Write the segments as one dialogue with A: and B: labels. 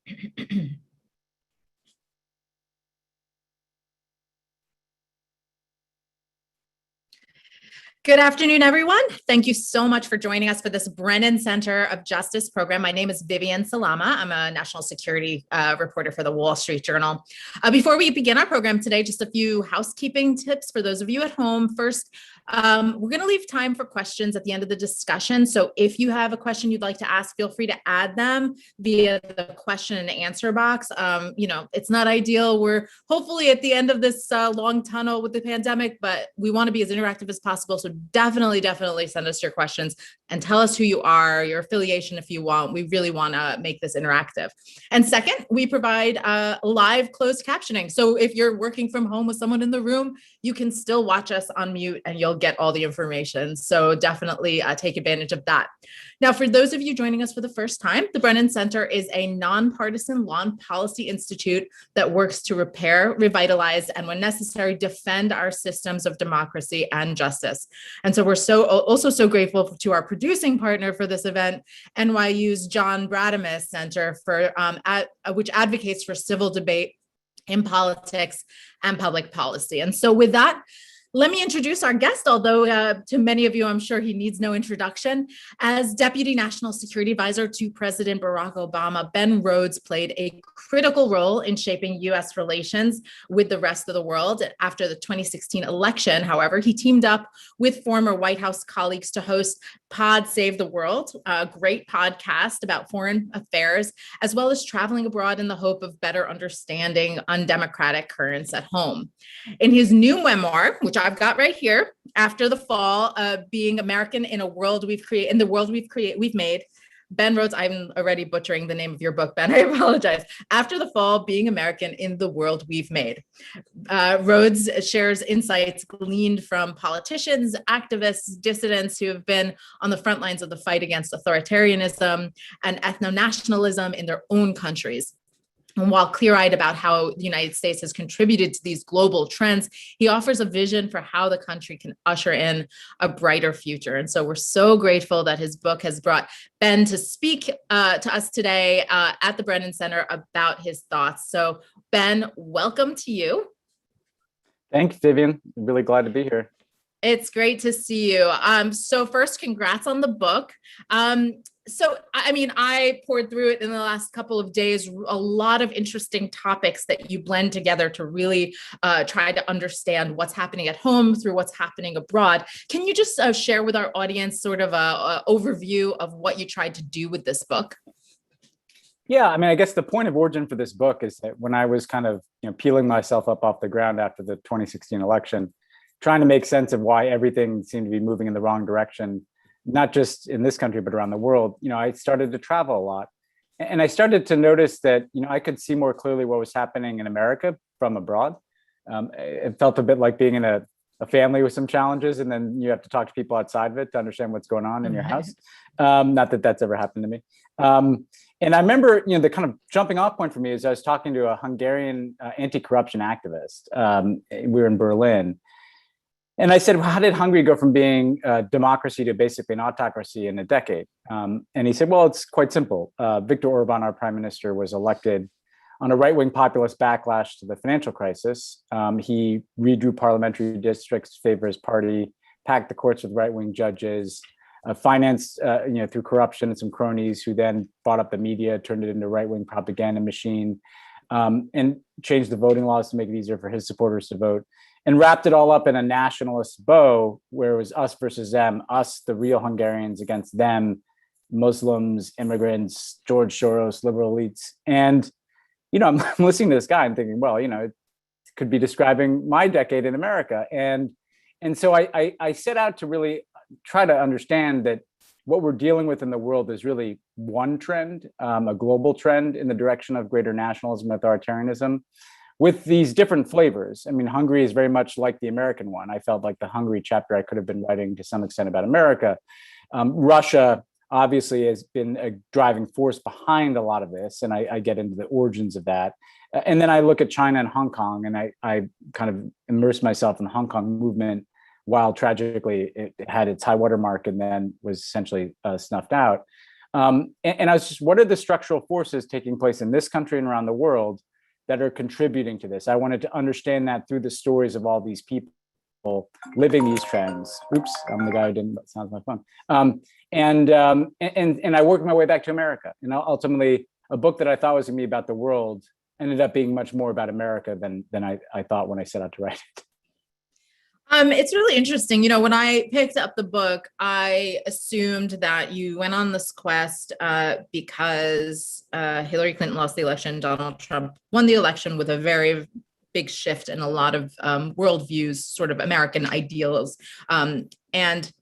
A: Good afternoon, everyone. Thank you so much for joining us for this Brennan Center of Justice program. My name is Vivian Salama. I'm a national security reporter for the Wall Street Journal. Before we begin our program today, just a few housekeeping tips for those of you at home. First, we're going to leave time for questions at the end of the discussion. So if you have a question you'd like to ask, feel free to add them via the question and answer box. It's not ideal. We're hopefully at the end of this long tunnel with the pandemic, but we want to be as interactive as possible. So definitely send us your questions and tell us who you are, your affiliation if you want. We really want to make this interactive. And second, we provide live closed captioning. So if you're working from home with someone in the room, you can still watch us on mute and you'll get all the information. So definitely take advantage of that. Now, for those of you joining us for the first time, the Brennan Center is a nonpartisan law and policy institute that works to repair, revitalize, and when necessary, defend our systems of democracy and justice. And so we're also so grateful to our producing partner for this event, NYU's John Brademas Center, which advocates for civil debate in politics and public policy. And so with that, let me introduce our guest, although to many of you, I'm sure he needs no introduction. As Deputy National Security Advisor to President Barack Obama, Ben Rhodes played a critical role in shaping U.S. relations with the rest of the world. After the 2016 election, however, he teamed up with former White House colleagues to host Pod Save the World, a great podcast about foreign affairs, as well as traveling abroad in the hope of better understanding undemocratic currents at home. In his new memoir, which I've got right here, After the Fall, Being American in a World We've Made, Ben Rhodes, I'm already butchering the name of your book, Ben, I apologize. After the Fall, Being American in the World We've Made. Rhodes shares insights gleaned from politicians, activists, dissidents who have been on the front lines of the fight against authoritarianism and ethnonationalism in their own countries. And while clear-eyed about how the United States has contributed to these global trends, he offers a vision for how the country can usher in a brighter future. And so we're so grateful that his book has brought Ben to speak to us today at the Brennan Center about his thoughts. So Ben, welcome to you.
B: Thanks, Vivian. I'm really glad to be here.
A: It's great to see you. So first, congrats on the book. I poured through it in the last couple of days, a lot of interesting topics that you blend together to really try to understand what's happening at home through what's happening abroad. Can you just share with our audience sort of an overview of what you tried to do with this book?
B: Yeah, I guess the point of origin for this book is that when I was kind of peeling myself up off the ground after the 2016 election, trying to make sense of why everything seemed to be moving in the wrong direction, not just in this country, but around the world, I started to travel a lot. And I started to notice that, I could see more clearly what was happening in America from abroad. It felt a bit like being in a family with some challenges, and then you have to talk to people outside of it to understand what's going on in your house. Not that that's ever happened to me. And I remember, the kind of jumping off point for me is I was talking to a Hungarian anti-corruption activist. We were in Berlin. And I said, well, how did Hungary go from being a democracy to basically an autocracy in a decade? And he said, well, it's quite simple. Viktor Orban, our prime minister, was elected on a right-wing populist backlash to the financial crisis. He redrew parliamentary districts to favor his party, packed the courts with right-wing judges, financed through corruption and some cronies who then bought up the media, turned it into a right-wing propaganda machine, and changed the voting laws to make it easier for his supporters to vote, and wrapped it all up in a nationalist bow where it was us versus them, us, the real Hungarians, against them, Muslims, immigrants, George Soros, liberal elites. And, I'm listening to this guy and thinking, well, it could be describing my decade in America. And so I set out to really try to understand that what we're dealing with in the world is really one trend, a global trend in the direction of greater nationalism and authoritarianism, with these different flavors. Hungary is very much like the American one. I felt like the Hungary chapter I could have been writing to some extent about America. Russia obviously has been a driving force behind a lot of this, and I get into the origins of that. And then I look at China and Hong Kong, and I kind of immerse myself in the Hong Kong movement, while tragically it had its high water mark and then was essentially snuffed out. And I was just, what are the structural forces taking place in this country and around the world that are contributing to this? I wanted to understand that through the stories of all these people living these trends. Oops, I'm the guy who didn't, that sounds like fun. And I worked my way back to America. And ultimately, a book that I thought was going to be about the world ended up being much more about America than I thought when I set out to write it.
A: It's really interesting. You know, when I picked up the book, I assumed that you went on this quest because Hillary Clinton lost the election, Donald Trump won the election with a very big shift in a lot of worldviews, sort of American ideals. And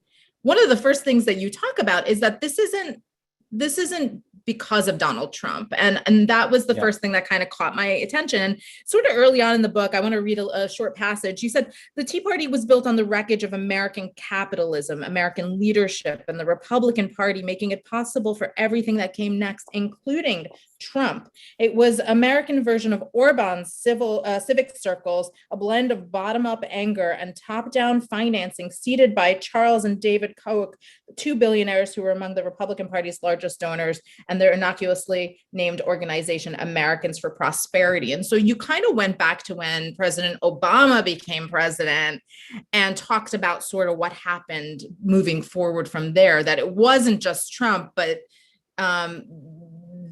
A: one of the first things that you talk about is that this isn't because of Donald Trump. And that was the first thing that kind of caught my attention. Sort of early on in the book, I want to read a short passage. You said, the Tea Party was built on the wreckage of American capitalism, American leadership, and the Republican Party making it possible for everything that came next, including Trump. It was American version of Orban's civic circles, a blend of bottom-up anger and top-down financing seeded by Charles and David Koch, two billionaires who were among the Republican Party's largest donors, and their innocuously named organization, Americans for Prosperity. And so you kind of went back to when President Obama became president and talked about sort of what happened moving forward from there, that it wasn't just Trump, but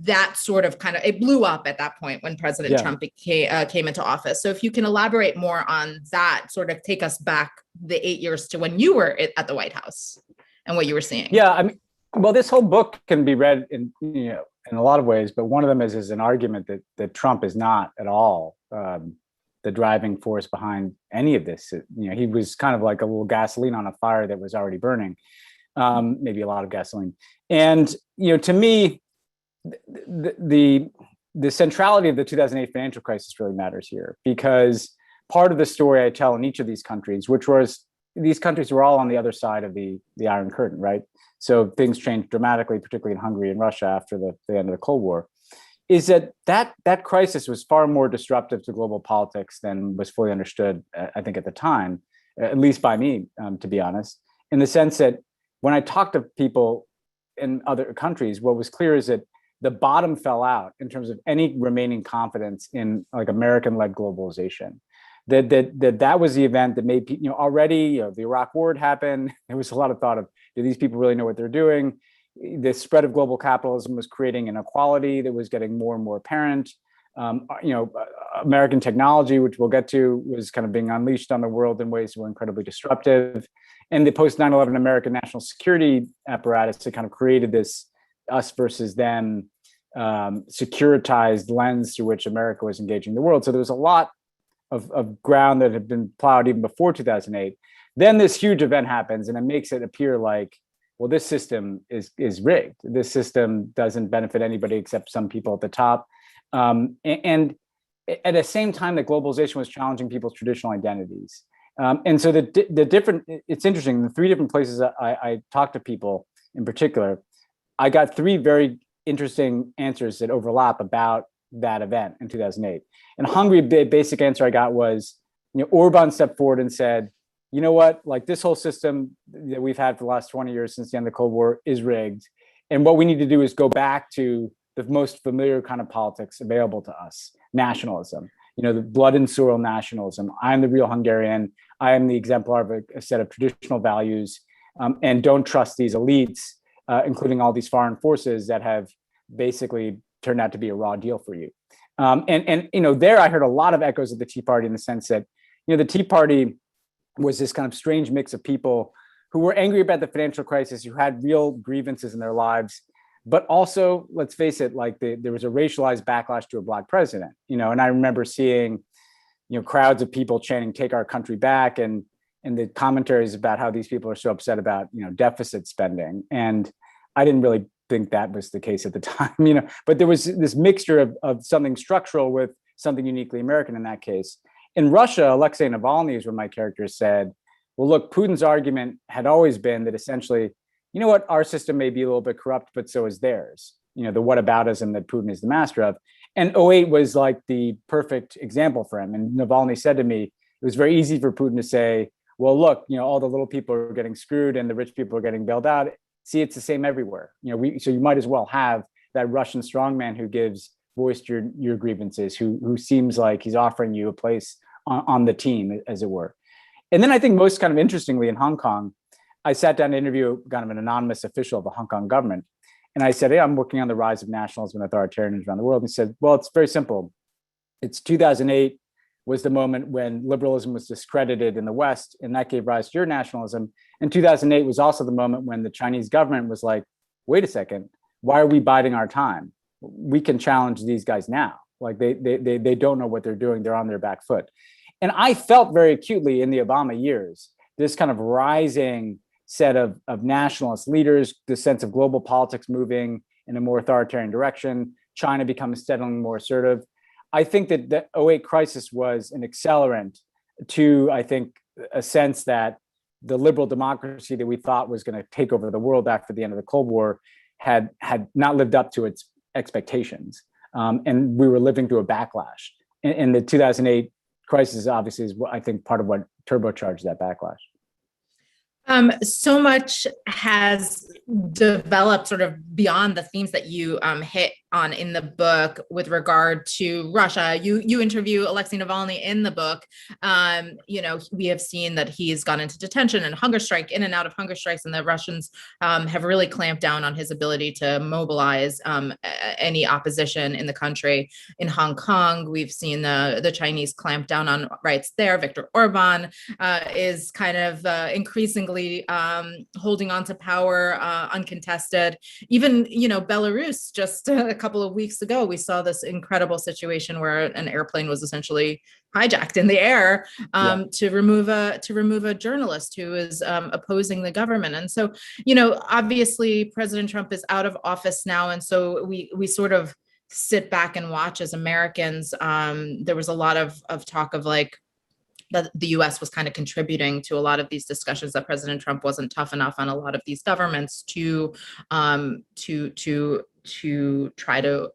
A: that sort of it blew up at that point when President Trump came into office. So if you can elaborate more on that, sort of take us back the 8 years to when you were at the White House and what you were seeing.
B: Yeah, I mean, well, this whole book can be read in a lot of ways, but one of them is an argument that Trump is not at all the driving force behind any of this. He was kind of like a little gasoline on a fire that was already burning, maybe a lot of gasoline. And to me, the centrality of the 2008 financial crisis really matters here, because part of the story I tell in each of these countries, which was these countries were all on the other side of the Iron Curtain, right? So things changed dramatically, particularly in Hungary and Russia after the end of the Cold War, is that crisis was far more disruptive to global politics than was fully understood, I think, at the time, at least by me, to be honest, in the sense that when I talked to people in other countries, what was clear is that the bottom fell out in terms of any remaining confidence in like American-led globalization. That was the event that made people, already, the Iraq War had happened. There was a lot of thought of, do these people really know what they're doing? The spread of global capitalism was creating inequality that was getting more and more apparent. American technology, which we'll get to, was kind of being unleashed on the world in ways that were incredibly disruptive. And the post 9/11 American national security apparatus that kind of created this us versus them securitized lens through which America was engaging the world. So there was a lot of ground that had been plowed even before 2008. Then this huge event happens, and it makes it appear like, well, this system is rigged. This system doesn't benefit anybody except some people at the top. And at the same time that globalization was challenging people's traditional identities. And so the different, it's interesting, the three different places I talked to people in particular, I got three very interesting answers that overlap about that event in 2008. In Hungary, the basic answer I got was, Orban stepped forward and said, you know what, like this whole system that we've had for the last 20 years since the end of the Cold War is rigged. And what we need to do is go back to the most familiar kind of politics available to us, nationalism, the blood and soil nationalism. I'm the real Hungarian. I am the exemplar of a set of traditional values, and don't trust these elites, including all these foreign forces that have basically turned out to be a raw deal for you. And there I heard a lot of echoes of the Tea Party in the sense that, the Tea Party was this kind of strange mix of people who were angry about the financial crisis, who had real grievances in their lives, but also, let's face it, like there was a racialized backlash to a Black president, and I remember seeing, crowds of people chanting, "Take our country back," and the commentaries about how these people are so upset about, deficit spending. And I didn't really think that was the case at the time, but there was this mixture of something structural with something uniquely American in that case. In Russia, Alexei Navalny is what my character said, well, look, Putin's argument had always been that essentially, our system may be a little bit corrupt, but so is theirs. The whataboutism that Putin is the master of. And '08 was like the perfect example for him. And Navalny said to me, it was very easy for Putin to say, well, look, all the little people are getting screwed and the rich people are getting bailed out. see it's the same everywhere. So you might as well have that Russian strongman who gives voice to your grievances, who seems like he's offering you a place on the team, as it were. And then I think most kind of interestingly in Hong Kong, I sat down to interview kind of an anonymous official of the Hong Kong government. And I said, hey, I'm working on the rise of nationalism and authoritarianism around the world. And he said, well, it's very simple. It's 2008 was the moment when liberalism was discredited in the West, and that gave rise to your nationalism. And 2008 was also the moment when the Chinese government was like, wait a second, why are we biding our time? We can challenge these guys now. Like they don't know what they're doing. They're on their back foot. And I felt very acutely in the Obama years, this kind of rising set of nationalist leaders, the sense of global politics moving in a more authoritarian direction, China becoming steadily more assertive. I think that the 2008 crisis was an accelerant to, I think, a sense that the liberal democracy that we thought was going to take over the world after the end of the Cold War had not lived up to its expectations. And we were living through a backlash. And the 2008 crisis obviously is, I think, part of what turbocharged that backlash.
A: So much has developed sort of beyond the themes that you hit on in the book with regard to Russia. You interview Alexei Navalny in the book. We have seen that he's gone into detention and hunger strike, in and out of hunger strikes, and the Russians have really clamped down on his ability to mobilize any opposition in the country. In Hong Kong, we've seen the Chinese clamp down on rights there. Viktor Orban is kind of increasingly holding on to power uncontested. Even, Belarus, just a couple of weeks ago, we saw this incredible situation where an airplane was essentially hijacked in the air to remove a journalist who is opposing the government. And so, obviously President Trump is out of office now. And so we sort of sit back and watch as Americans. There was a lot of talk of like, that the U.S. was kind of contributing to a lot of these discussions, that President Trump wasn't tough enough on a lot of these governments to try to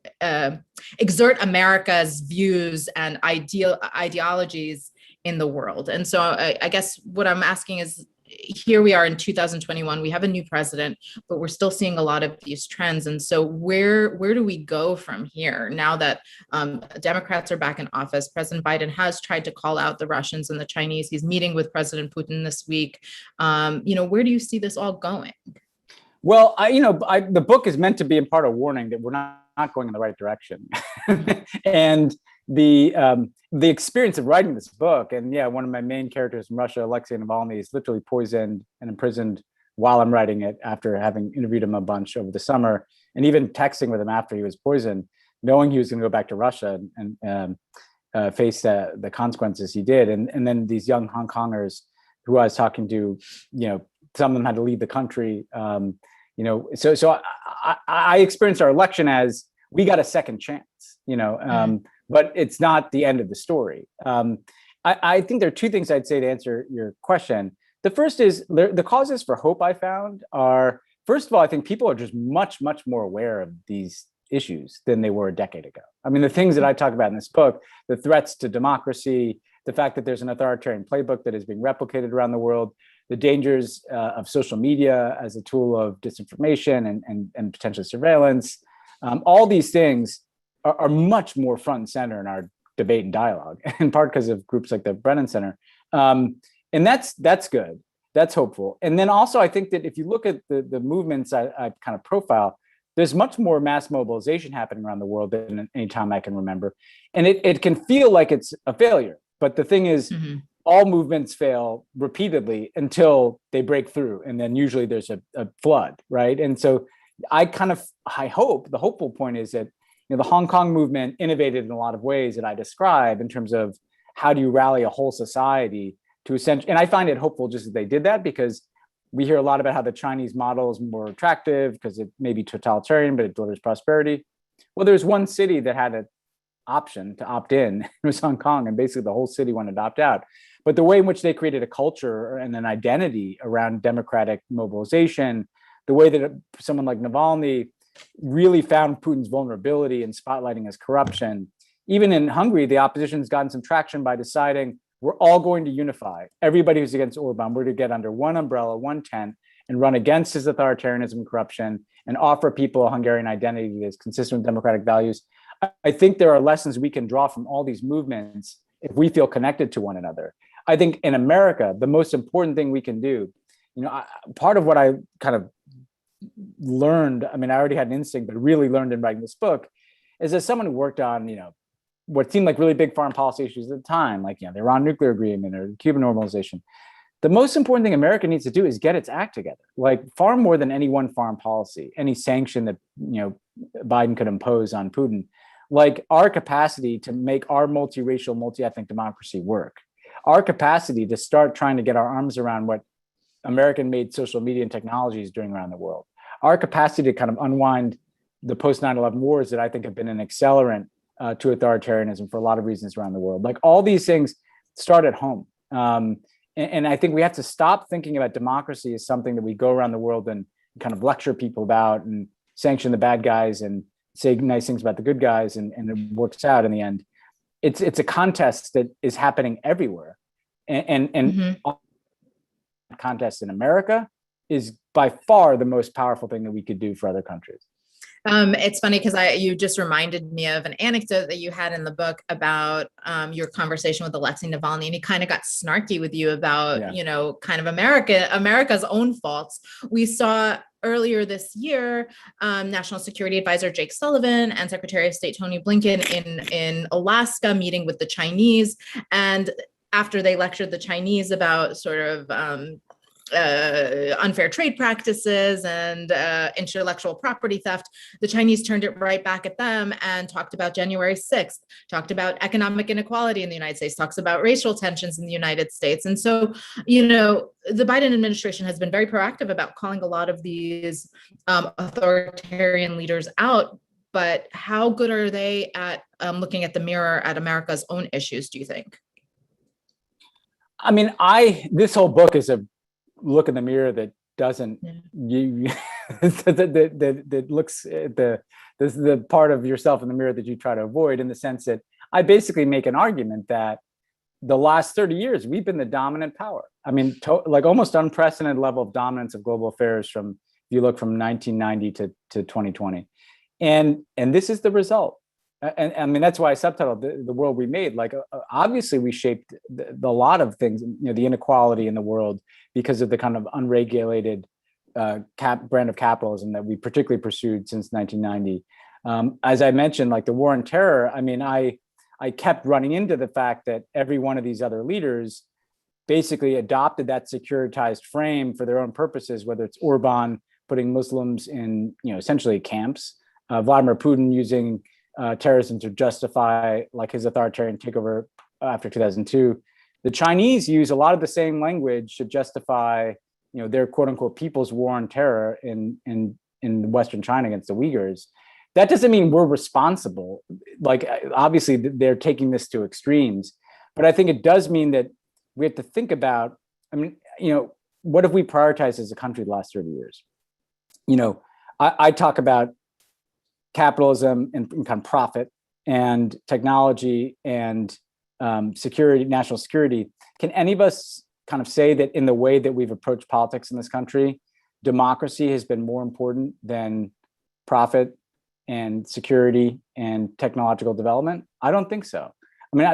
A: exert America's views and ideologies in the world. And so I guess what I'm asking is, here we are in 2021, we have a new president, but we're still seeing a lot of these trends. And so where do we go from here now that Democrats are back in office? President Biden has tried to call out the Russians and the Chinese. He's meeting with President Putin this week. Where do you see this all going?
B: Well, the book is meant to be in part a warning that we're not going in the right direction. And the experience of writing this book, and one of my main characters in Russia, Alexei Navalny, is literally poisoned and imprisoned while I'm writing it, after having interviewed him a bunch over the summer, and even texting with him after he was poisoned, knowing he was going to go back to Russia and face the consequences he did. And then these young Hong Kongers who I was talking to, some of them had to leave the country. So I experienced our election as we got a second chance, but it's not the end of the story. I think there are two things I'd say to answer your question. The first is the causes for hope I found are, first of all, I think people are just much, much more aware of these issues than they were a decade ago. I mean, the things that I talk about in this book, the threats to democracy, the fact that there's an authoritarian playbook that is being replicated around the world, the dangers of social media as a tool of disinformation and potential surveillance, all these things are much more front and center in our debate and dialogue, in part because of groups like the Brennan Center. And that's good. That's hopeful. And then also, I think that if you look at the movements I kind of profile, there's much more mass mobilization happening around the world than any time I can remember. And it can feel like it's a failure. But the thing is, all movements fail repeatedly until they break through. And then usually there's a flood, right? And so I hope, the hopeful point is that the Hong Kong movement innovated in a lot of ways that I describe in terms of how do you rally a whole society to essentially, and I find it hopeful just that they did that, because we hear a lot about how the Chinese model is more attractive because it may be totalitarian, but it delivers prosperity. Well, there's one city that had an option to opt in. It was Hong Kong, and basically the whole city wanted to opt out. But the way in which they created a culture and an identity around democratic mobilization, the way that someone like Navalny really found Putin's vulnerability in spotlighting his corruption. Even in Hungary, the opposition's gotten some traction by deciding we're all going to unify. Everybody who's against Orban, we're to get under one umbrella, one tent, and run against his authoritarianism and corruption and offer people a Hungarian identity that's consistent with democratic values. I think there are lessons we can draw from all these movements if we feel connected to one another. I think in America, the most important thing we can do, part of what I kind of learned, I already had an instinct, but really learned in writing this book, is as someone who worked on, what seemed like really big foreign policy issues at the time, like, the Iran nuclear agreement or Cuban normalization. The most important thing America needs to do is get its act together, like far more than any one foreign policy, any sanction that, Biden could impose on Putin, like our capacity to make our multiracial, multi-ethnic democracy work, our capacity to start trying to get our arms around what American-made social media and technology is doing around the world, our capacity to kind of unwind the post 9/11 wars that I think have been an accelerant to authoritarianism for a lot of reasons around the world. Like all these things start at home. And I think we have to stop thinking about democracy as something that we go around the world and kind of lecture people about and sanction the bad guys and say nice things about the good guys, and it works out in the end. It's a contest that is happening everywhere. And mm-hmm. Contest in America is by far the most powerful thing that we could do for other countries.
A: It's funny because you just reminded me of an anecdote that you had in the book about your conversation with Alexei Navalny, and he kind of got snarky with you about, kind of America's own faults. We saw earlier this year, National Security Advisor Jake Sullivan and Secretary of State Tony Blinken in Alaska meeting with the Chinese, and after they lectured the Chinese about sort of unfair trade practices and intellectual property theft, the Chinese turned it right back at them and talked about January 6th, talked about economic inequality in the United States, talks about racial tensions in the United States. And so, the Biden administration has been very proactive about calling a lot of these authoritarian leaders out. But how good are they at looking at the mirror at America's own issues, do you think?
B: This whole book is a look in the mirror that doesn't that looks at the part of yourself in the mirror that you try to avoid, in the sense that I basically make an argument that the last 30 years we've been the dominant power. Like almost unprecedented level of dominance of global affairs if you look from 1990 to 2020, and this is the result. And that's why I subtitled the world we made. Like obviously we shaped a lot of things, the inequality in the world because of the kind of unregulated brand of capitalism that we particularly pursued since 1990. As I mentioned, like the war on terror, I kept running into the fact that every one of these other leaders basically adopted that securitized frame for their own purposes, whether it's Orban putting Muslims in, essentially camps, Vladimir Putin using terrorism to justify like his authoritarian takeover after 2002. The Chinese use a lot of the same language to justify, their quote unquote people's war on terror in Western China against the Uyghurs. That doesn't mean we're responsible. Like obviously they're taking this to extremes, but I think it does mean that we have to think about, what have we prioritized as a country the last 30 years? I talk about capitalism and kind of profit and technology and security, national security. Can any of us kind of say that in the way that we've approached politics in this country, democracy has been more important than profit and security and technological development? I don't think so.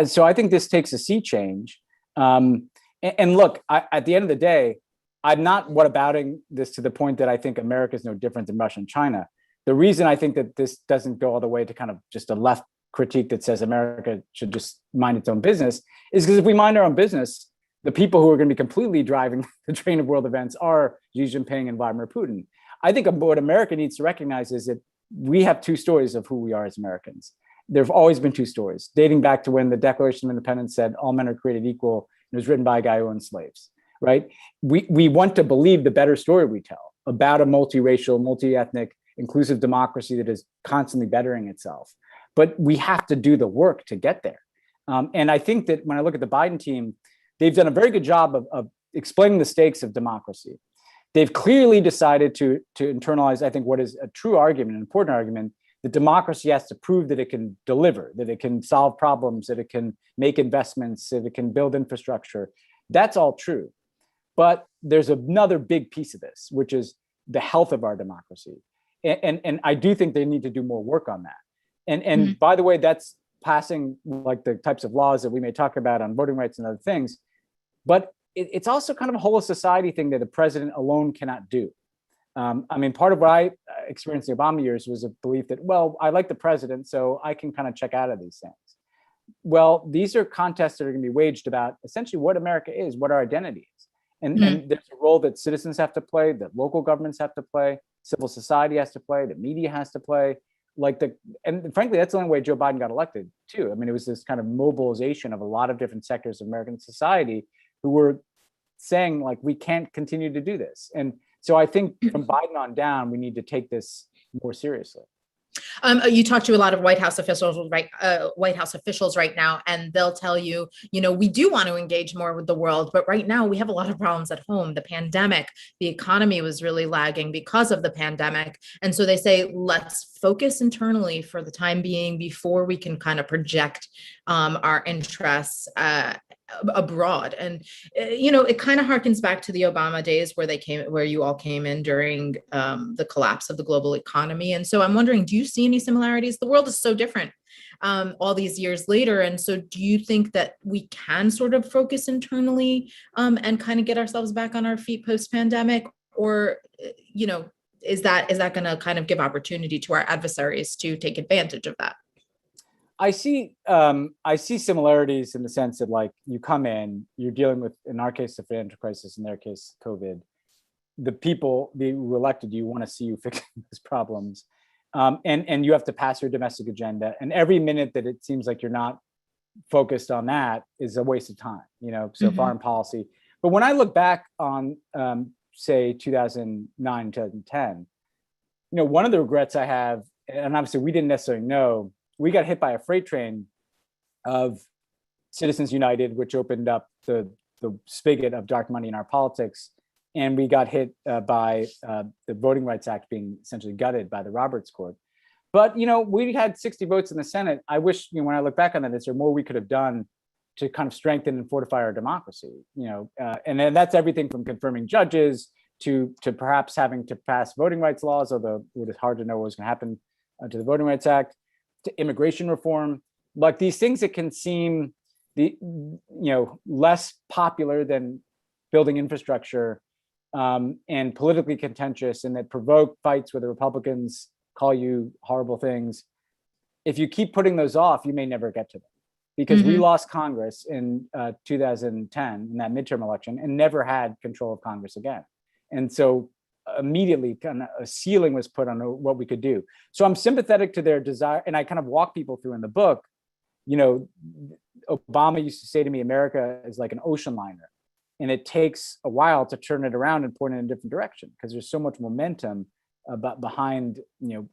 B: So I think this takes a sea change. And look, at the end of the day, I'm not whatabouting this to the point that I think America is no different than Russia and China. The reason I think that this doesn't go all the way to kind of just a left critique that says America should just mind its own business is because if we mind our own business, the people who are going to be completely driving the train of world events are Xi Jinping and Vladimir Putin. I think what America needs to recognize is that we have two stories of who we are as Americans. There have always been two stories, dating back to when the Declaration of Independence said all men are created equal. It was written by a guy who owned slaves, right? We want to believe the better story we tell about a multiracial, multi-ethnic, inclusive democracy that is constantly bettering itself. But we have to do the work to get there. And I think that when I look at the Biden team, they've done a very good job of explaining the stakes of democracy. They've clearly decided to internalize, I think, what is a true argument, an important argument, that democracy has to prove that it can deliver, that it can solve problems, that it can make investments, that it can build infrastructure. That's all true. But there's another big piece of this, which is the health of our democracy. And I do think they need to do more work on that. And by the way, that's passing like the types of laws that we may talk about on voting rights and other things. But it's also kind of a whole of society thing that the president alone cannot do. I mean, part of what I experienced in the Obama years was a belief that, well, I like the president, so I can kind of check out of these things. Well, these are contests that are going to be waged about essentially what America is, what our identity is. And there's a role that citizens have to play, that local governments have to play, civil society has to play, the media has to play. And frankly, that's the only way Joe Biden got elected too. I mean, it was this kind of mobilization of a lot of different sectors of American society who were saying like, we can't continue to do this. And so I think from Biden on down, we need to take this more seriously.
A: You talk to a lot of White House officials, right? White House officials right now, and they'll tell you, we do want to engage more with the world, but right now we have a lot of problems at home. The pandemic, the economy was really lagging because of the pandemic, and so they say let's focus internally for the time being before we can kind of project our interests abroad. And it kind of harkens back to the Obama days where you all came in during the collapse of the global economy. And so I'm wondering, do you see any similarities? The world is so different all these years later. And so do you think that we can sort of focus internally and kind of get ourselves back on our feet post-pandemic? Or, is that going to kind of give opportunity to our adversaries to take advantage of that?
B: I see similarities in the sense that, like, you come in, you're dealing with, in our case, the financial crisis, in their case, COVID. The people who elected you want to see you fixing those problems, and you have to pass your domestic agenda. And every minute that it seems like you're not focused on that is a waste of time. So foreign policy. But when I look back on, say, 2009, 2010, one of the regrets I have, and obviously we didn't necessarily know. We got hit by a freight train of Citizens United, which opened up the spigot of dark money in our politics. And we got hit by the Voting Rights Act being essentially gutted by the Roberts Court. But, we had 60 votes in the Senate. I wish, when I look back on that, is there more we could have done to kind of strengthen and fortify our democracy? And then that's everything from confirming judges to perhaps having to pass voting rights laws, although it was hard to know what was going to happen to the Voting Rights Act, to immigration reform, like these things that can seem less popular than building infrastructure and politically contentious, and that provoke fights where the Republicans call you horrible things. If you keep putting those off, you may never get to them, because we lost Congress in 2010 in that midterm election and never had control of Congress again. And so immediately kind of a ceiling was put on what we could do. So I'm sympathetic to their desire, and I kind of walk people through in the book. Obama used to say to me, America is like an ocean liner, and it takes a while to turn it around and point it in a different direction, because there's so much momentum behind the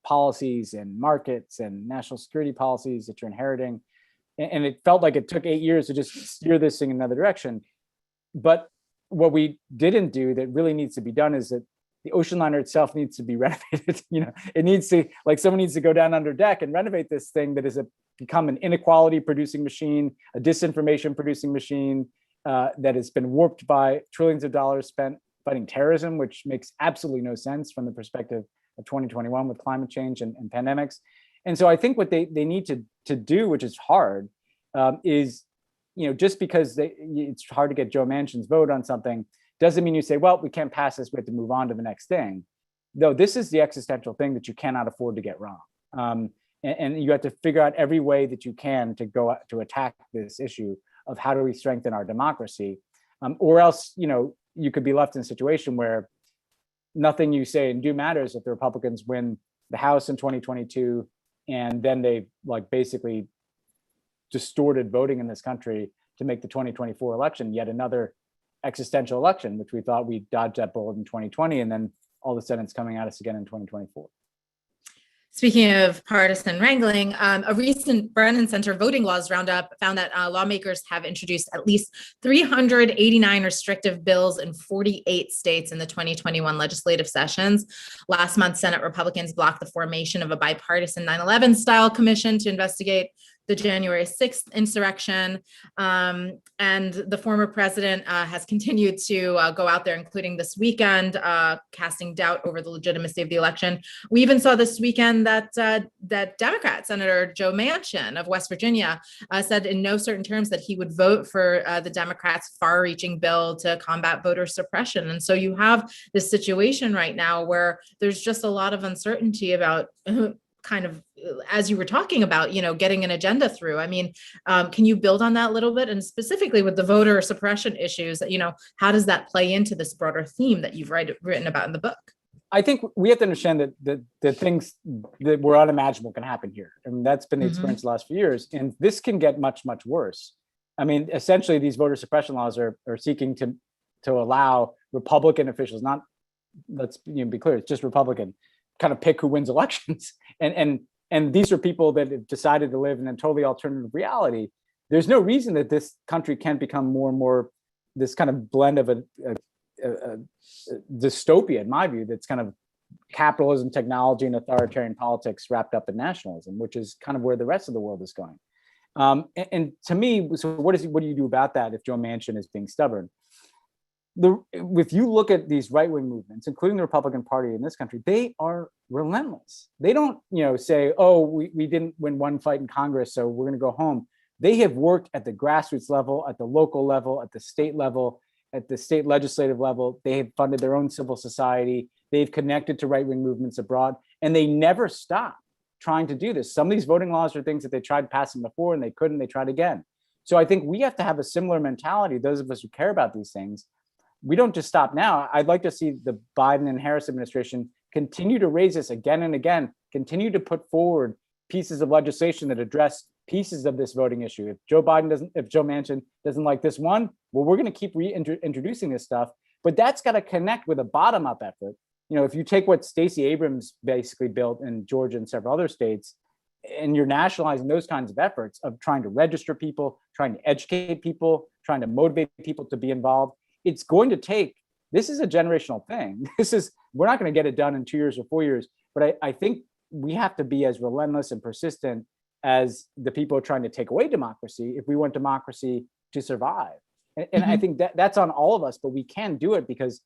B: policies and markets and national security policies that you're inheriting. And it felt like it took 8 years to just steer this thing in another direction. But what we didn't do that really needs to be done is that the ocean liner itself needs to be renovated. It needs to, like, someone needs to go down under deck and renovate this thing that has become an inequality producing machine, a disinformation producing machine that has been warped by trillions of dollars spent fighting terrorism, which makes absolutely no sense from the perspective of 2021 with climate change and pandemics. And so I think what they need to do, which is hard, is, just because it's hard to get Joe Manchin's vote on something, doesn't mean you say, well, we can't pass this, we have to move on to the next thing. No, this is the existential thing that you cannot afford to get wrong. And you have to figure out every way that you can to go to attack this issue of how do we strengthen our democracy, or else, you could be left in a situation where nothing you say and do matters if the Republicans win the House in 2022, and then they basically distorted voting in this country to make the 2024 election yet another existential election, which we thought we dodged that bullet in 2020, and then all of a sudden it's coming at us again in 2024.
A: Speaking of partisan wrangling, a recent Brennan Center voting laws roundup found that lawmakers have introduced at least 389 restrictive bills in 48 states in the 2021 legislative sessions. Last month, Senate Republicans blocked the formation of a bipartisan 9/11 style commission to investigate the January 6th insurrection. And the former president has continued to go out there, including this weekend, casting doubt over the legitimacy of the election. We even saw this weekend that Democrat Senator Joe Manchin of West Virginia said in no certain terms that he would vote for the Democrats' far-reaching bill to combat voter suppression. And so you have this situation right now where there's just a lot of uncertainty about kind of, as you were talking about, getting an agenda through. I mean, can you build on that a little bit? And specifically with the voter suppression issues, how does that play into this broader theme that you've written about in the book?
B: I think we have to understand that the things that were unimaginable can happen here. And that's been the experience the last few years. And this can get much, much worse. I mean, essentially, these voter suppression laws are seeking to allow Republican officials, not, let's be clear, it's just Republican, kind of pick who wins elections. And these are people that have decided to live in a totally alternative reality. There's no reason that this country can't become more and more this kind of blend of a dystopia, in my view, that's kind of capitalism, technology, and authoritarian politics wrapped up in nationalism, which is kind of where the rest of the world is going. And to me, so what do you do about that if Joe Manchin is being stubborn? If you look at these right-wing movements, including the Republican Party in this country, they are relentless. They don't, say, "Oh, we didn't win one fight in Congress, so we're going to go home." They have worked at the grassroots level, at the local level, at the state level, at the state legislative level. They have funded their own civil society. They've connected to right-wing movements abroad, and they never stop trying to do this. Some of these voting laws are things that they tried passing before and they couldn't. They tried again. So I think we have to have a similar mentality. Those of us who care about these things, we don't just stop now. I'd like to see the Biden and Harris administration continue to raise this again and again, continue to put forward pieces of legislation that address pieces of this voting issue. If Joe Manchin doesn't like this one, well, we're going to keep introducing this stuff, but that's got to connect with a bottom-up effort. If you take what Stacey Abrams basically built in Georgia and several other states, and you're nationalizing those kinds of efforts of trying to register people, trying to educate people, trying to motivate people to be involved, it's going to take, this is a generational thing. We're not going to get it done in 2 years or 4 years, but I think we have to be as relentless and persistent as the people trying to take away democracy if we want democracy to survive. And I think that's on all of us, but we can do it because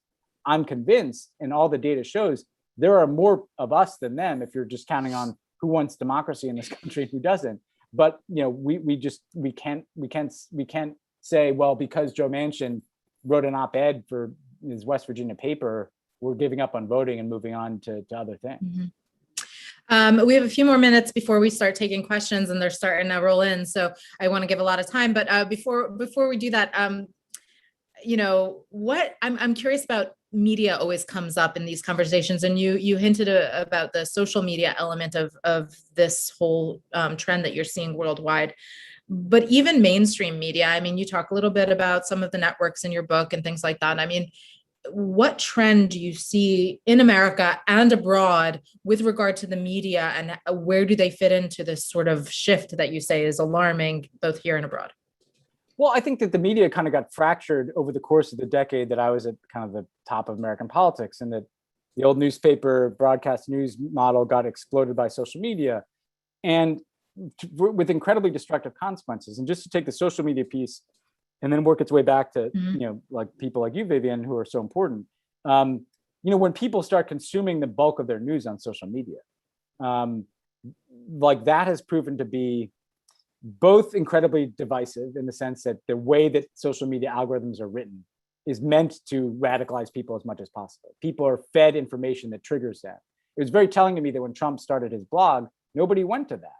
B: I'm convinced, and all the data shows, there are more of us than them if you're just counting on who wants democracy in this country and who doesn't. But we can't say, well, because Joe Manchin wrote an op-ed for his West Virginia paper, we're giving up on voting and moving on to other things.
A: We have a few more minutes before we start taking questions, and they're starting to roll in. So I want to give a lot of time. But before we do that, what I'm curious about, media always comes up in these conversations, and you hinted about the social media element of this whole trend that you're seeing worldwide. But even mainstream media, I mean, you talk a little bit about some of the networks in your book and things like that. I mean, what trend do you see in America and abroad with regard to the media, and where do they fit into this sort of shift that you say is alarming both here and abroad?
B: Well, I think that the media kind of got fractured over the course of the decade that I was at kind of the top of American politics, and that the old newspaper broadcast news model got exploded by social media, and with incredibly destructive consequences. And just to take the social media piece and then work its way back to, like people like you, Vivian, who are so important. When people start consuming the bulk of their news on social media, like that has proven to be both incredibly divisive in the sense that the way that social media algorithms are written is meant to radicalize people as much as possible. People are fed information that triggers that. It was very telling to me that when Trump started his blog, nobody went to that.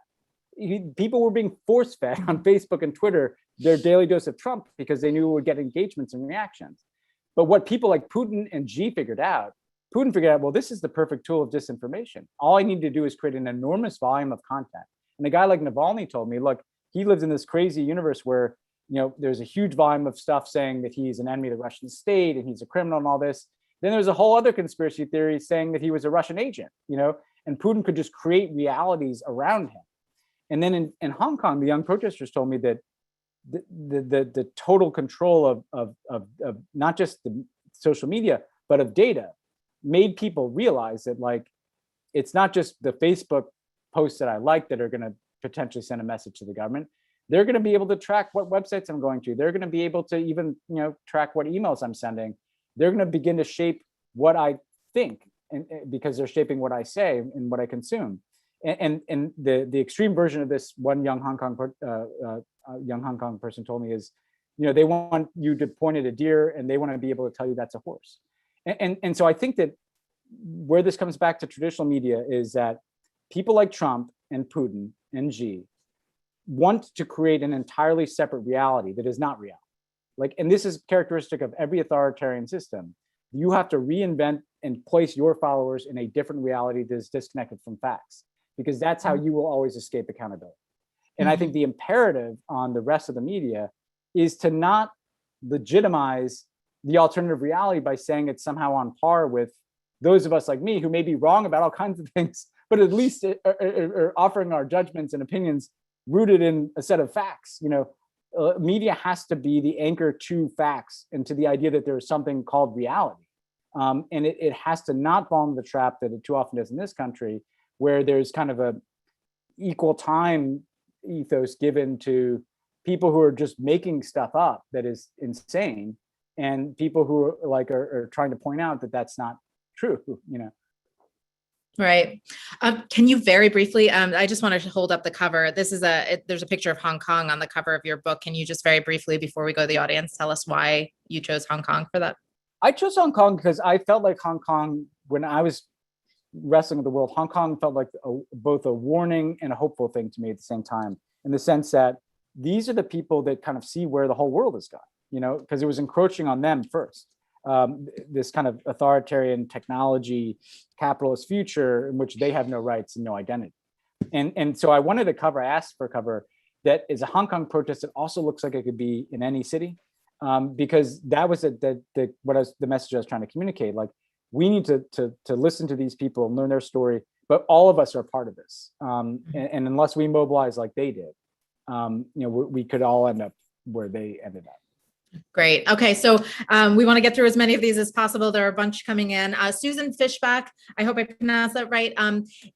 B: People were being force fed on Facebook and Twitter their daily dose of Trump because they knew it would get engagements and reactions. But what people like Putin and Xi figured out, well, this is the perfect tool of disinformation. All I need to do is create an enormous volume of content. And a guy like Navalny told me, look, he lives in this crazy universe where, there's a huge volume of stuff saying that he's an enemy of the Russian state and he's a criminal and all this. Then there's a whole other conspiracy theory saying that he was a Russian agent, and Putin could just create realities around him. And then in Hong Kong, the young protesters told me that the total control of not just the social media, but of data made people realize that, like, it's not just the Facebook posts that I like that are going to potentially send a message to the government. They're going to be able to track what websites I'm going to. They're going to be able to even, track what emails I'm sending. They're going to begin to shape what I think, and because they're shaping what I say and what I consume. And the extreme version of this, one young Hong Kong person told me is, they want you to point at a deer and they want to be able to tell you that's a horse. And so I think that where this comes back to traditional media is that people like Trump and Putin and Xi want to create an entirely separate reality that is not reality. And this is characteristic of every authoritarian system. You have to reinvent and place your followers in a different reality that is disconnected from facts, because that's how you will always escape accountability. And I think the imperative on the rest of the media is to not legitimize the alternative reality by saying it's somehow on par with those of us like me who may be wrong about all kinds of things, but at least are offering our judgments and opinions rooted in a set of facts. Media has to be the anchor to facts and to the idea that there is something called reality. And it has to not fall into the trap that it too often does in this country, where there's kind of a equal time ethos given to people who are just making stuff up that is insane, and people who are trying to point out that that's not true.
A: Right. Can you very briefly, I just wanted to hold up the cover. This is there's a picture of Hong Kong on the cover of your book. Can you just very briefly, before we go to the audience, tell us why you chose Hong Kong for that?
B: I chose Hong Kong because I felt like Hong Kong, when I was wrestling with the world, Hong Kong felt like both a warning and a hopeful thing to me at the same time, in the sense that these are the people that kind of see where the whole world has gone, because it was encroaching on them first. This kind of authoritarian technology capitalist future in which they have no rights and no identity. And so I wanted a cover, I asked for a cover that is a Hong Kong protest that also looks like it could be in any city, because that was the message I was trying to communicate. Like, we need to listen to these people and learn their story, but all of us are part of this. And unless we mobilize like they did, we could all end up where they ended up.
A: Great. Okay. So we want to get through as many of these as possible. There are a bunch coming in. Susan Fishback, I hope I pronounced that right.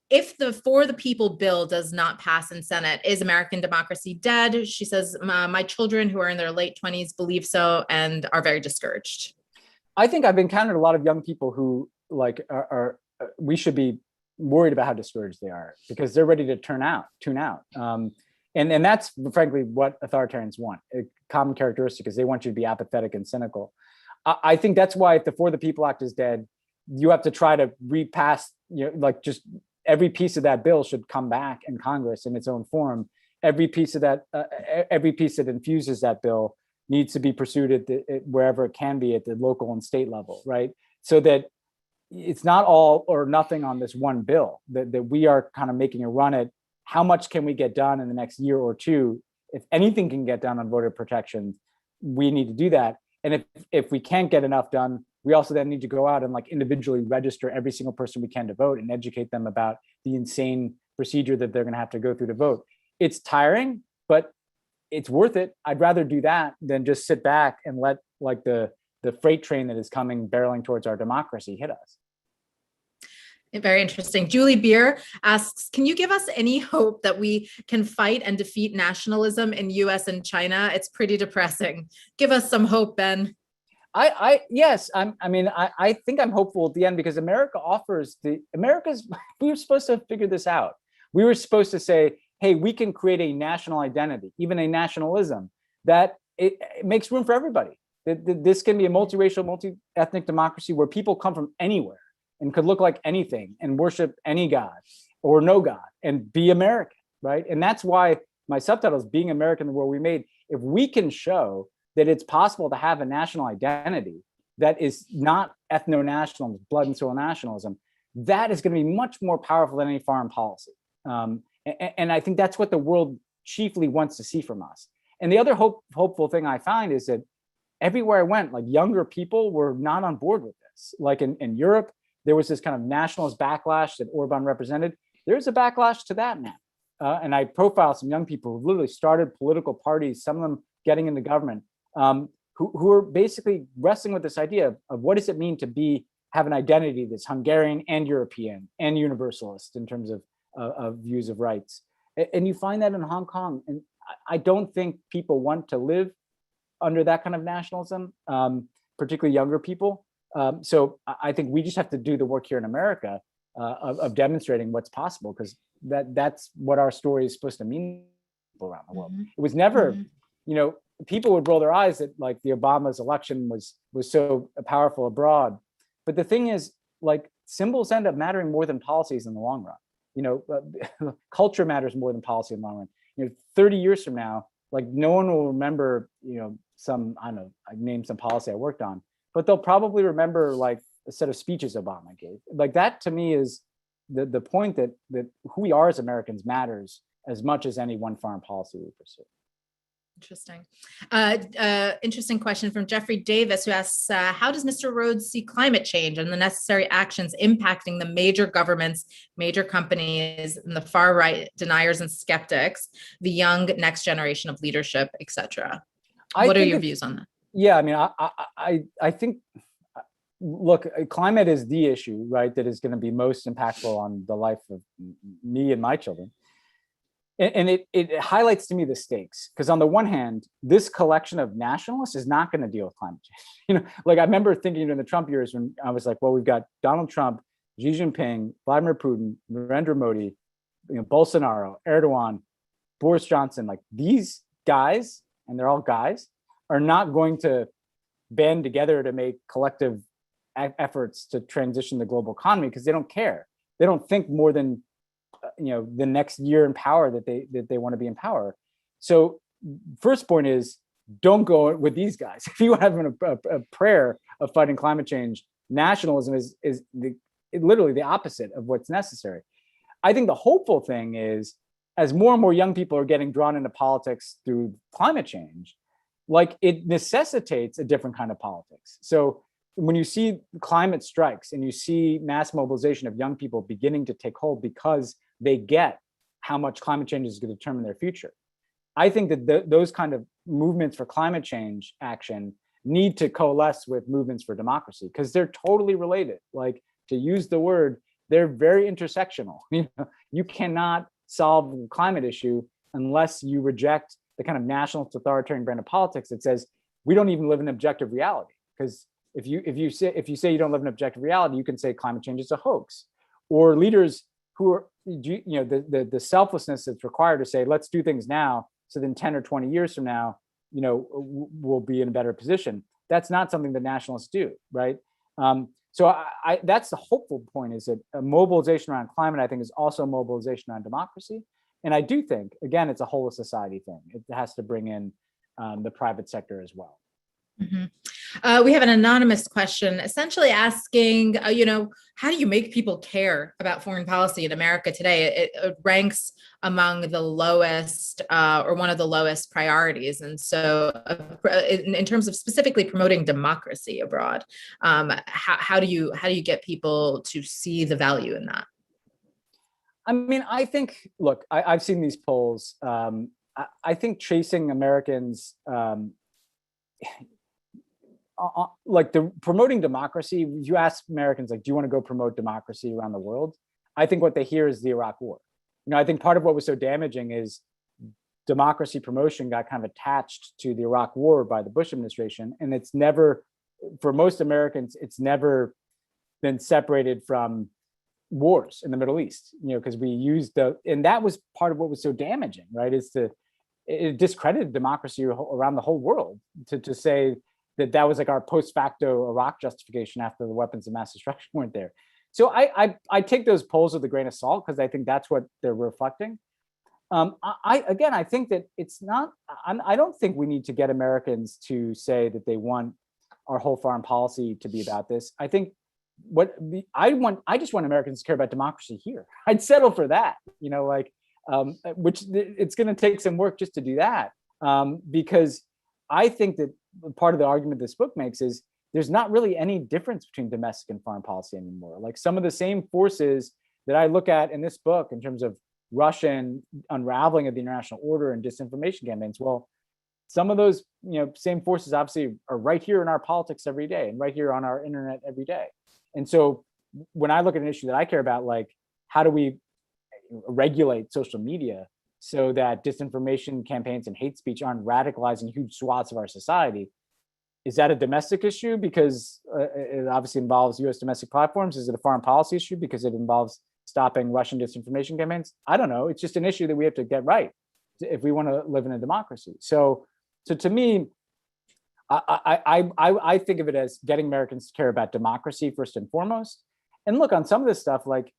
A: If the For the People bill does not pass in Senate, is American democracy dead? She says, my children who are in their late 20s believe so and are very discouraged.
B: I think I've encountered a lot of young people who we should be worried about how discouraged they are, because they're ready to tune out. And that's frankly what authoritarians want. A common characteristic is they want you to be apathetic and cynical. I think that's why, if the For the People Act is dead, you have to try to repass, just every piece of that bill should come back in Congress in its own form. Every piece that infuses that bill needs to be pursued wherever it can be at the local and state level, right? So that it's not all or nothing on this one bill, that we are kind of making a run at how much can we get done in the next year or two. If anything can get done on voter protection, we need to do that. And if we can't get enough done, we also then need to go out and individually register every single person we can to vote and educate them about the insane procedure that they're going to have to go through to vote. It's tiring, but it's worth it. I'd rather do that than just sit back and let the freight train that is coming barreling towards our democracy hit us.
A: Very interesting. Julie Beer asks, can you give us any hope that we can fight and defeat nationalism in US and China? It's pretty depressing. Give us some hope, Ben.
B: Yes. I think I'm hopeful at the end, because America we were supposed to figure this out. We were supposed to say, hey, we can create a national identity, even a nationalism that it makes room for everybody. This can be a multiracial, multi-ethnic democracy where people come from anywhere and could look like anything and worship any God or no God and be American, right? And that's why my subtitle is Being American, the World We Made. If we can show that it's possible to have a national identity that is not ethnonationalism, blood and soil nationalism, that is going to be much more powerful than any foreign policy. And I think that's what the world chiefly wants to see from us. And the other hopeful thing I find is that everywhere I went, younger people were not on board with this. In Europe, there was this kind of nationalist backlash that Orban represented. There's a backlash to that now. And I profiled some young people who literally started political parties, some of them getting into government, who are basically wrestling with this idea of what does it mean to have an identity that's Hungarian and European and universalist in terms of views of rights. And you find that in Hong Kong. And I don't think people want to live under that kind of nationalism, particularly younger people. So I think we just have to do the work here in America of demonstrating what's possible, because that's what our story is supposed to mean around the world. It was never, people would roll their eyes that like the Obama's election was so powerful abroad. But the thing is, like, symbols end up mattering more than policies in the long run. Culture matters more than policy in the long run. 30 years from now, like, no one will remember, some, I don't know, I named some policy I worked on, but they'll probably remember like a set of speeches Obama gave. Like, that to me is the point that who we are as Americans matters as much as any one foreign policy we pursue.
A: Interesting. Interesting question from Jeffrey Davis, who asks, how does Mr. Rhodes see climate change and the necessary actions impacting the major governments, major companies, and the far right deniers and skeptics, the young next generation of leadership, etc.? What are your views on that?
B: Yeah, I mean, I think, look, climate is the issue, right, that is going to be most impactful on the life of me and my children. And it highlights to me the stakes, because on the one hand, this collection of nationalists is not going to deal with climate change. Like, I remember thinking in the Trump years when I was like, well, we've got Donald Trump, Xi Jinping, Vladimir Putin, Narendra Modi, Bolsonaro, Erdogan, Boris Johnson, like, these guys, and they're all guys, are not going to band together to make collective efforts to transition the global economy, because they don't care. They don't think more than the next year in power that they want to be in power. So first point is, don't go with these guys. If you have a prayer of fighting climate change, nationalism is literally the opposite of what's necessary. I think the hopeful thing is, as more and more young people are getting drawn into politics through climate change, like, it necessitates a different kind of politics. So when you see climate strikes and you see mass mobilization of young people beginning to take hold because they get how much climate change is going to determine their future, I think that those kind of movements for climate change action need to coalesce with movements for democracy, because they're totally related. Like, to use the word, they're very intersectional. You cannot solve the climate issue unless you reject the kind of nationalist authoritarian brand of politics that says we don't even live in objective reality. Because if you say you don't live in objective reality, you can say climate change is a hoax. Or leaders who are, the selflessness that's required to say, let's do things now, so then 10 or 20 years from now, we'll be in a better position. That's not something that nationalists do, right? So that's the hopeful point, is that a mobilization around climate, I think, is also a mobilization around democracy. And I do think, again, it's a whole of society thing. It has to bring in the private sector as well.
A: Mm-hmm. We have an anonymous question essentially asking, how do you make people care about foreign policy in America today? It ranks among the lowest or one of the lowest priorities. And so in terms of specifically promoting democracy abroad, how do you get people to see the value in that?
B: I mean, I think, look, I've seen these polls. I think chasing Americans, like promoting democracy, you ask Americans, like, do you want to go promote democracy around the world? I think what they hear is the Iraq War. I think part of what was so damaging is democracy promotion got kind of attached to the Iraq War by the Bush administration. And it's never, for most Americans, it's never been separated from wars in the Middle East, because we used and that was part of what was so damaging, right? It discredited democracy around the whole world to say that was like our post facto Iraq justification after the weapons of mass destruction weren't there. So I take those polls with a grain of salt, because I think that's what they're reflecting. I think that it's not, I don't think we need to get Americans to say that they want our whole foreign policy to be about this. I think I just want Americans to care about democracy here. I'd settle for that, which it's going to take some work just to do that. Because I think that part of the argument this book makes is there's not really any difference between domestic and foreign policy anymore. Like, some of the same forces that I look at in this book in terms of Russian unraveling of the international order and disinformation campaigns, well, some of those same forces obviously are right here in our politics every day and right here on our internet every day. And so when I look at an issue that I care about, like, how do we regulate social media? so that disinformation campaigns and hate speech aren't radicalizing huge swaths of our society. Is that a domestic issue because it obviously involves US domestic platforms? Is it a foreign policy issue because it involves stopping Russian disinformation campaigns? I don't know. It's just an issue that we have to get right if we want to live in a democracy. So to me, I think of it as getting Americans to care about democracy first and foremost. And look, on some of this stuff, like,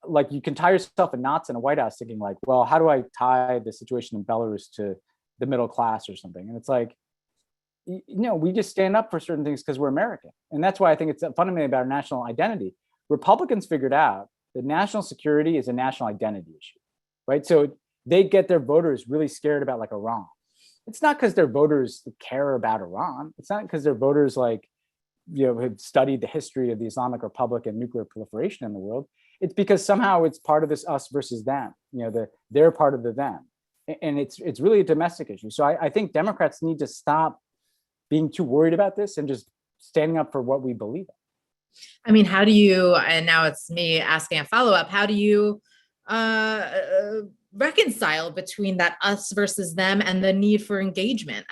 B: like you can tie yourself in knots in a White House thinking like, well, how do I tie the situation in Belarus to the middle class or something? And it's like, we just stand up for certain things because we're American. And that's why I think it's fundamentally about our national identity. Republicans figured out that national security is a national identity issue, right? So they get their voters really scared about like Iran. It's not because their voters care about Iran. It's not because their voters have studied the history of the Islamic Republic and nuclear proliferation in the world. It's because somehow it's part of this us versus them. They're part of the them, and it's really a domestic issue. So I think Democrats need to stop being too worried about this and just standing up for what we believe in.
A: I mean, how do you, and now it's me asking a follow-up, how do you reconcile between that us versus them and the need for engagement?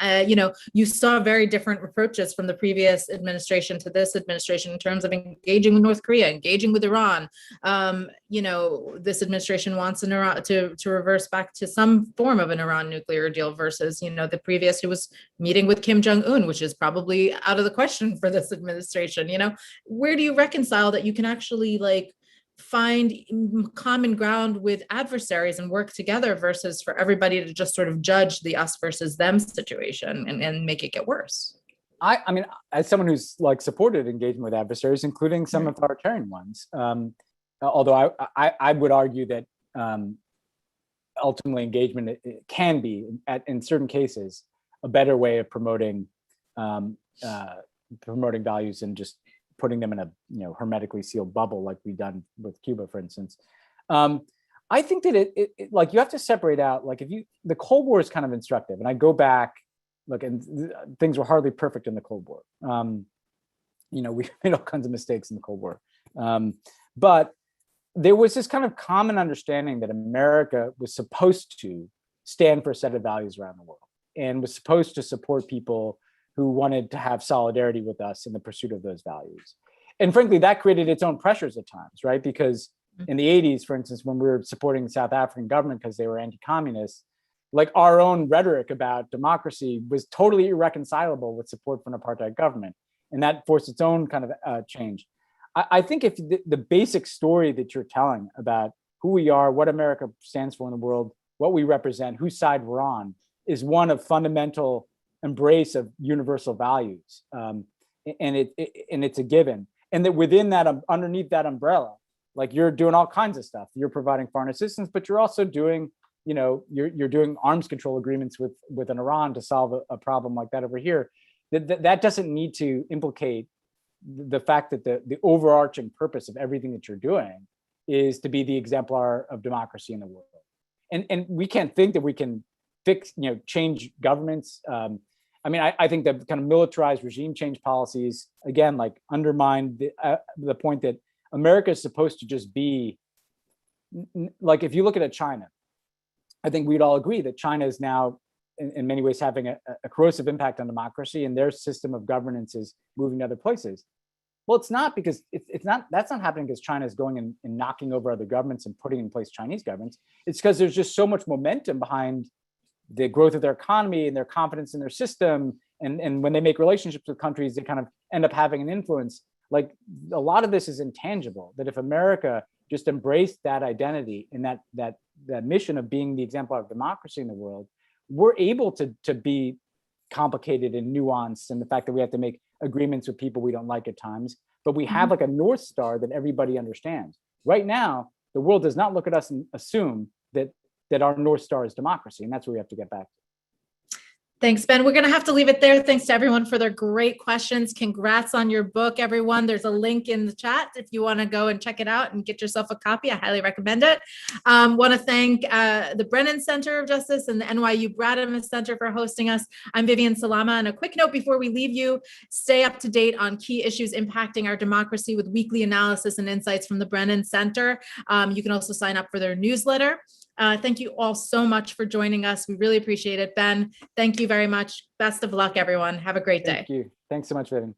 A: You saw very different approaches from the previous administration to this administration in terms of engaging with North Korea, engaging with Iran. This administration wants Iran to reverse back to some form of an Iran nuclear deal versus, the previous who was meeting with Kim Jong-un, which is probably out of the question for this administration. Where do you reconcile that you can actually find common ground with adversaries and work together versus for everybody to just sort of judge the us versus them situation and make it get worse?
B: I mean, as someone who's supported engagement with adversaries, including some authoritarian ones, although I would argue that ultimately engagement it can be, in certain cases, a better way of promoting values and just putting them in a hermetically sealed bubble like we've done with Cuba, for instance. I think that it you have to separate out, the Cold War is kind of instructive, and I go back, and things were hardly perfect in the Cold War. We made all kinds of mistakes in the Cold War, but there was this kind of common understanding that America was supposed to stand for a set of values around the world and was supposed to support people who wanted to have solidarity with us in the pursuit of those values. And frankly, that created its own pressures at times, right? Because in the 80s, for instance, when we were supporting the South African government because they were anti-communist, our own rhetoric about democracy was totally irreconcilable with support for an apartheid government. And that forced its own kind of change. I think if the basic story that you're telling about who we are, what America stands for in the world, what we represent, whose side we're on, is one of fundamental embrace of universal values, and it's a given, and that within that, underneath that umbrella, you're doing all kinds of stuff. You're providing foreign assistance, but you're also doing, you're doing arms control agreements with an Iran to solve a problem like that over here. That doesn't need to implicate the fact that the overarching purpose of everything that you're doing is to be the exemplar of democracy in the world. And we can't think that we can change governments. I think that kind of militarized regime change policies, again, undermine the point that America is supposed to just be, if you look at China, I think we'd all agree that China is now in many ways having a corrosive impact on democracy, and their system of governance is moving to other places. Well, it's not because that's not happening because China is going and knocking over other governments and putting in place Chinese governments. It's because there's just so much momentum behind the growth of their economy and their confidence in their system. And when they make relationships with countries, they kind of end up having an influence. A lot of this is intangible, that if America just embraced that identity and that mission of being the exemplar of democracy in the world, we're able to be complicated and nuanced, and the fact that we have to make agreements with people we don't like at times, but we have a North Star that everybody understands. Right now, the world does not look at us and assume that our North Star is democracy, and that's where we have to get back to.
A: Thanks, Ben. We're going to have to leave it there. Thanks to everyone for their great questions. Congrats on your book, everyone. There's a link in the chat if you want to go and check it out and get yourself a copy. I highly recommend it. Want to thank the Brennan Center of Justice and the NYU Brademas Center for hosting us. I'm Vivian Salama. And a quick note before we leave you, stay up to date on key issues impacting our democracy with weekly analysis and insights from the Brennan Center. You can also sign up for their newsletter. Thank you all so much for joining us. We really appreciate it. Ben, thank you very much. Best of luck, everyone. Have a great day.
B: Thank you. Thanks so much, Vivian.